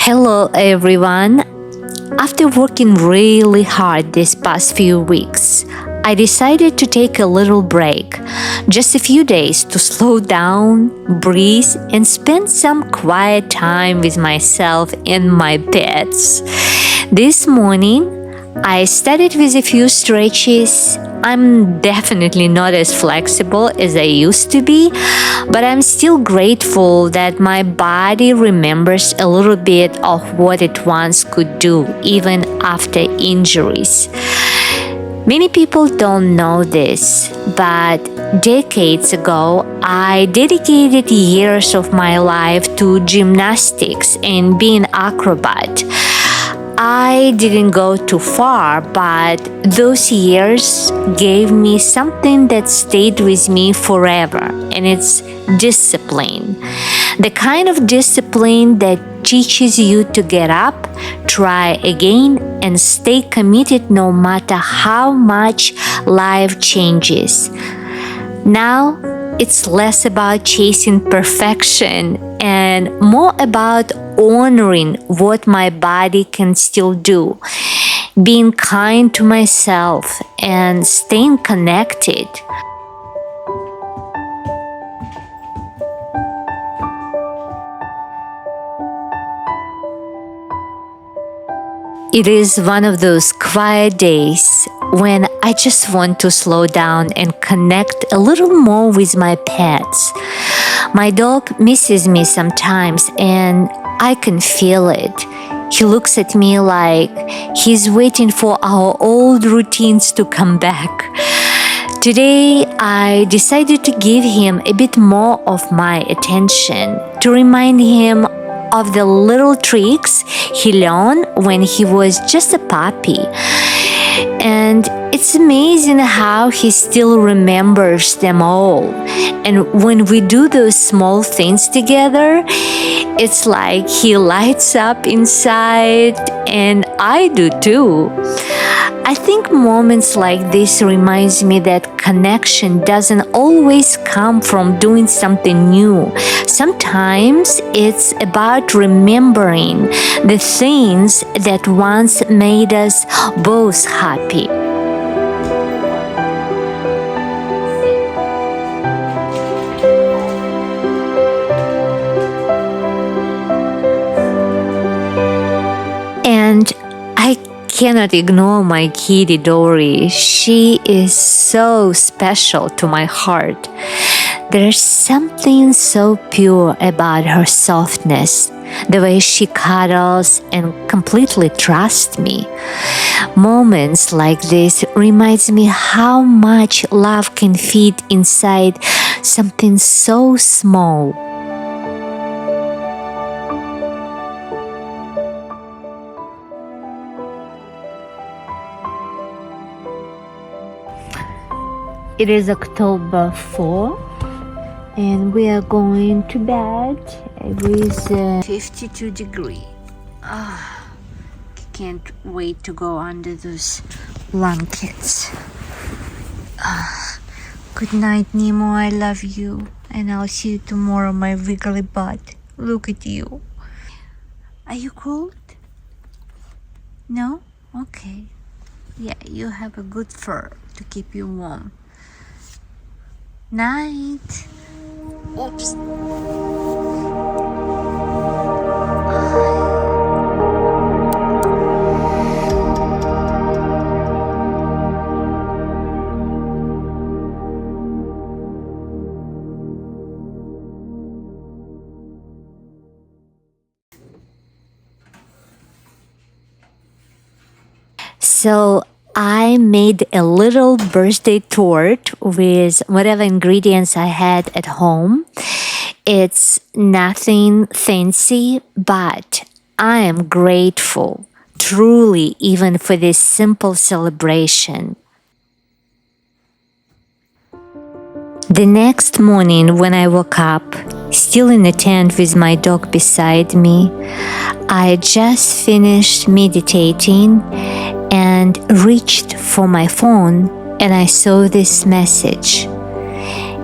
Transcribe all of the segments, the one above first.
Hello everyone. After working really hard these past few weeks, I decided to take a little break, just a few days to slow down, breathe, and spend some quiet time with myself and my pets. This morning, I started with a few stretches. I'm definitely not as flexible as I used to be, but I'm still grateful that my body remembers a little bit of what it once could do, even after injuries. Many people don't know this, but decades ago, I dedicated years of my life to gymnastics and being an acrobat. I didn't go too far, but those years gave me something that stayed with me forever, and it's discipline. The kind of discipline that teaches you to get up, try again, and stay committed no matter how much life changes. Now, it's less about chasing perfection and more about honoring what my body can still do, being kind to myself, and staying connected. It is one of those quiet days when I just want to slow down and connect a little more with my pets. My dog misses me sometimes, and I can feel it. He looks at me like he's waiting for our old routines to come back. Today, I decided to give him a bit more of my attention, to remind him of the little tricks he learned when he was just a puppy. And it's amazing how he still remembers them all. And when we do those small things together, it's like he lights up inside, and I do too. I think moments like this reminds me that connection doesn't always come from doing something new. Sometimes it's about remembering the things that once made us both happy. And I cannot ignore my kitty Dory. She is so special to my heart. There's something so pure about her softness, the way she cuddles and completely trusts me. Moments like this reminds me how much love can fit inside something so small. It is October 4, and we are going to bed with 52 degrees. Can't wait to go under those blankets. Good night, Nemo. I love you, and I'll see you tomorrow, my wiggly butt. Look at you. Are you cold? No? Okay. Yeah, you have a good fur to keep you warm. Night. Oops. So I made a little birthday torte with whatever ingredients I had at home. It's nothing fancy, but I am grateful, truly, even for this simple celebration. The next morning when I woke up, still in the tent with my dog beside me, I just finished meditating and reached for my phone, and I saw this message.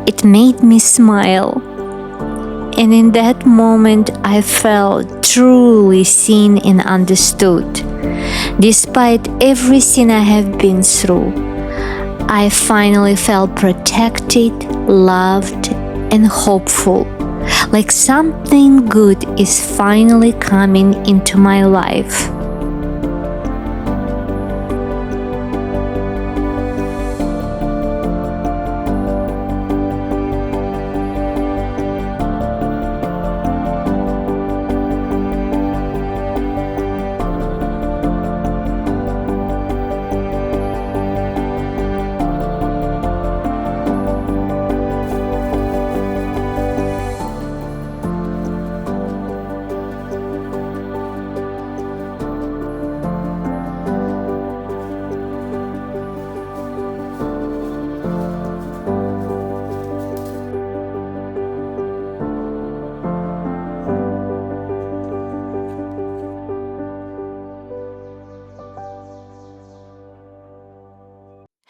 It made me smile. And in that moment, I felt truly seen and understood. Despite everything I have been through, I finally felt protected, loved, and hopeful. Like something good is finally coming into my life.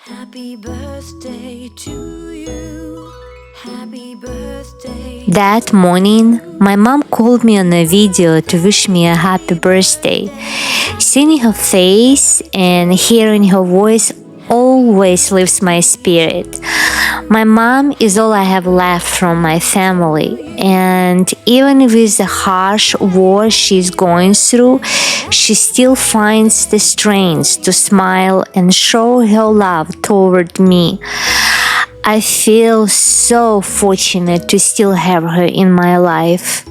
Happy birthday to you. Happy birthday. That morning, my mom called me on a video to wish me a happy birthday. Seeing her face and hearing her voice always lifts my spirit. My mom is all I have left from my family, and even with the harsh war she's going through, she still finds the strength to smile and show her love toward me. I feel so fortunate to still have her in my life.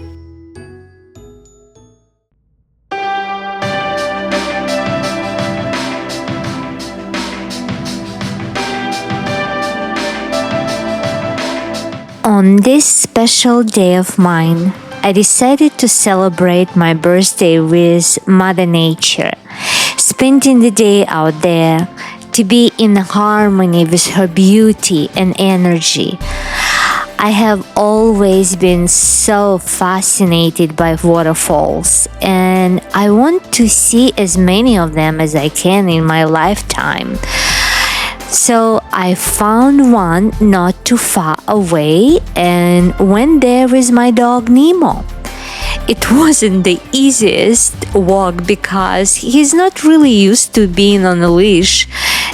On this special day of mine, I decided to celebrate my birthday with Mother Nature, spending the day out there to be in harmony with her beauty and energy. I have always been so fascinated by waterfalls, and I want to see as many of them as I can in my lifetime. So I found one not too far away and went there with my dog Nemo. It wasn't the easiest walk because he's not really used to being on a leash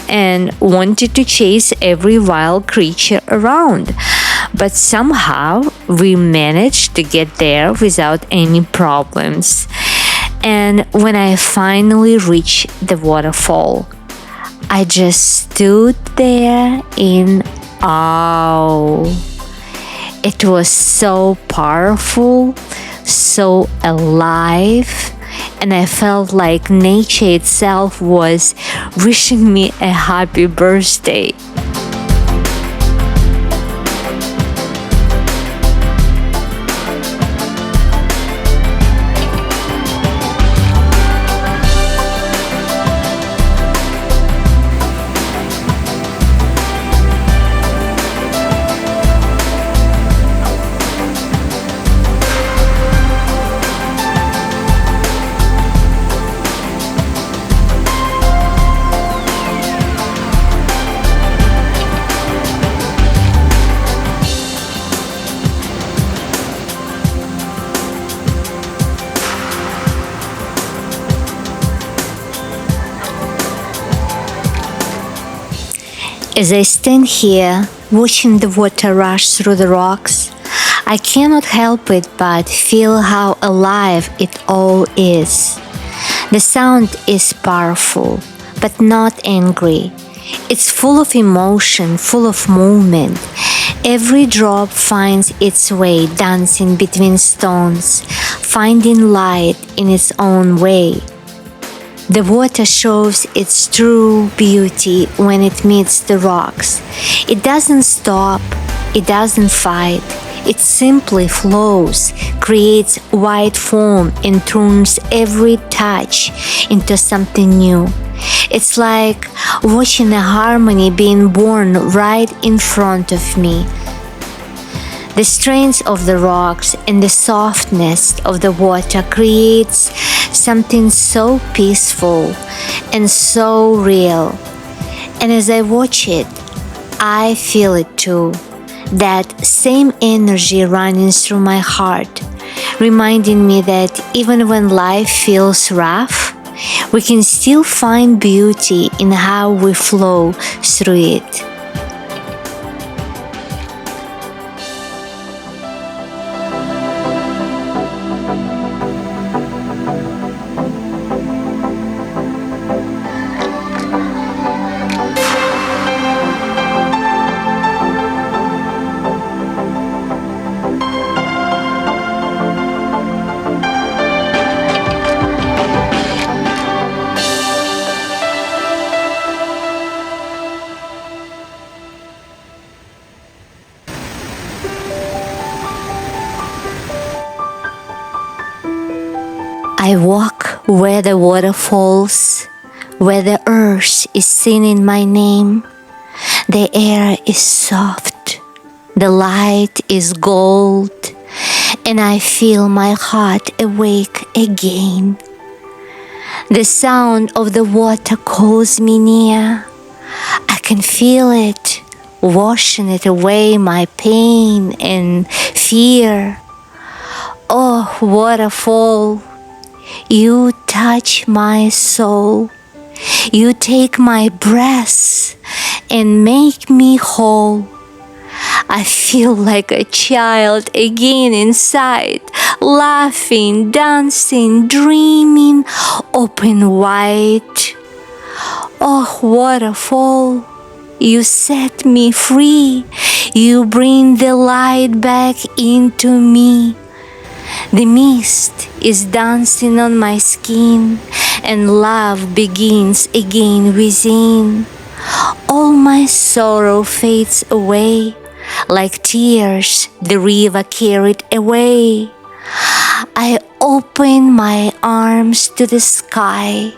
and wanted to chase every wild creature around. But somehow we managed to get there without any problems. And when I finally reached the waterfall, I just stood there in awe. It was so powerful, so alive, and I felt like nature itself was wishing me a happy birthday. As I stand here, watching the water rush through the rocks, I cannot help it but feel how alive it all is. The sound is powerful, but not angry. It's full of emotion, full of movement. Every drop finds its way dancing between stones, finding light in its own way. The water shows its true beauty when it meets the rocks. It doesn't stop, it doesn't fight, it simply flows, creates white foam and turns every touch into something new. It's like watching a harmony being born right in front of me. The strength of the rocks and the softness of the water creates something so peaceful and so real. And as I watch it, I feel it too. That same energy running through my heart, reminding me that even when life feels rough, we can still find beauty in how we flow through it. I walk where the water falls, where the earth is singing my name. The air is soft, the light is gold, and I feel my heart awake again. The sound of the water calls me near. I can feel it, washing it away my pain and fear. Oh, waterfall, you touch my soul. You take my breath and make me whole. I feel like a child again inside, laughing, dancing, dreaming, open wide. Oh, waterfall, you set me free. You bring the light back into me. The mist is dancing on my skin, and love begins again within. All my sorrow fades away, like tears the river carried away. I open my arms to the sky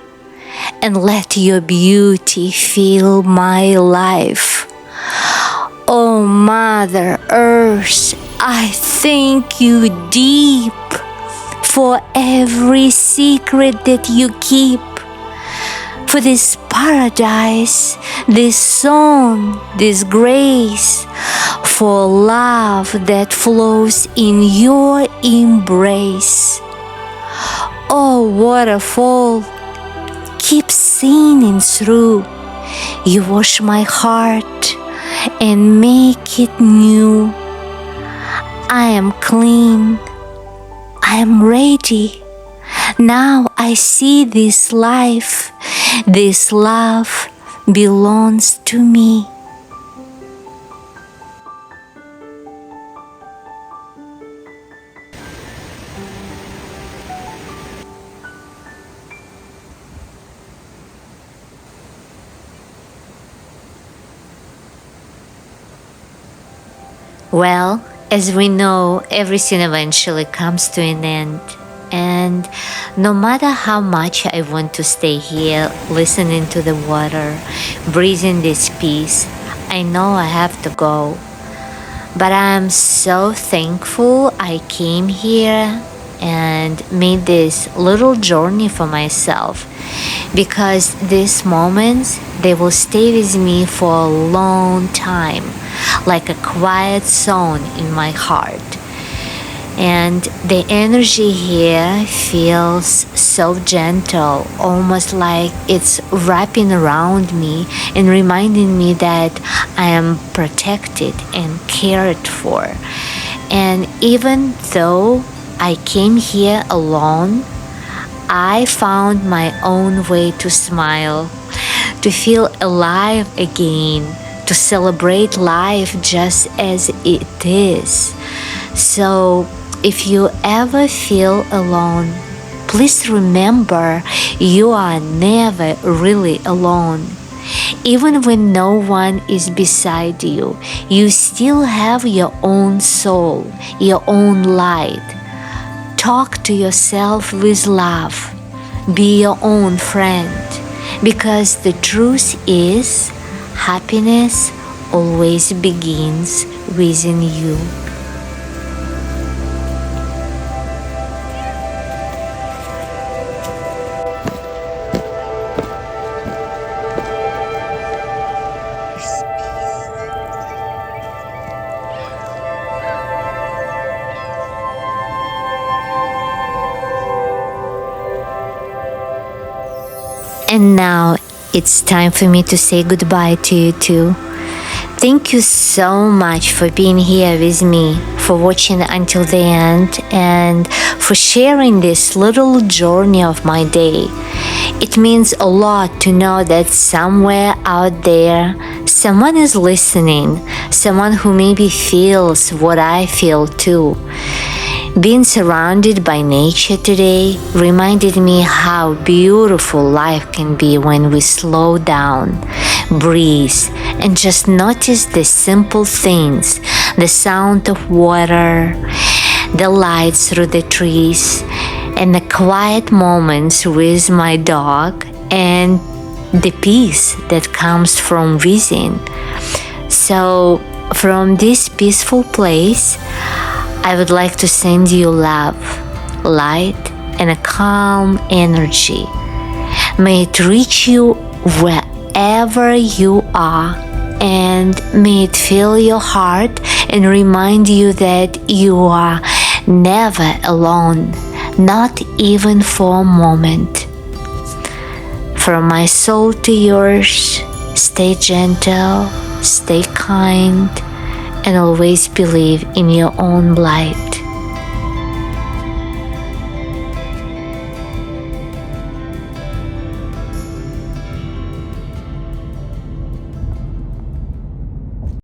and let your beauty fill my life. Oh, Mother Earth, I thank you deep for every secret that you keep, for this paradise, this song, this grace, for love that flows in your embrace. Oh, waterfall, keep singing through. You wash my heart and make it new. I am clean. I am ready. Now I see this life. This love belongs to me. Well, as we know, everything eventually comes to an end. And no matter how much I want to stay here, listening to the water, breathing this peace, I know I have to go. But I'm so thankful I came here and made this little journey for myself, because these moments, they will stay with me for a long time, like a quiet song in my heart. And the energy here feels so gentle, almost like it's wrapping around me and reminding me that I am protected and cared for. And even though I came here alone, I found my own way to smile, to feel alive again, to celebrate life just as it is. So if you ever feel alone, please remember you are never really alone. Even when no one is beside you, you still have your own soul, your own light. Talk to yourself with love. Be your own friend. Because the truth is, happiness always begins within you. And now it's time for me to say goodbye to you too. Thank you so much for being here with me, for watching until the end, and for sharing this little journey of my day. It means a lot to know that somewhere out there, someone is listening, someone who maybe feels what I feel too. Being surrounded by nature today reminded me how beautiful life can be when we slow down, breathe, and just notice the simple things, the sound of water, the lights through the trees, and the quiet moments with my dog, and the peace that comes from within. So, from this peaceful place, I would like to send you love, light, and a calm energy. May it reach you wherever you are, and may it fill your heart and remind you that you are never alone, not even for a moment. From my soul to yours, stay gentle, stay kind, and always believe in your own light.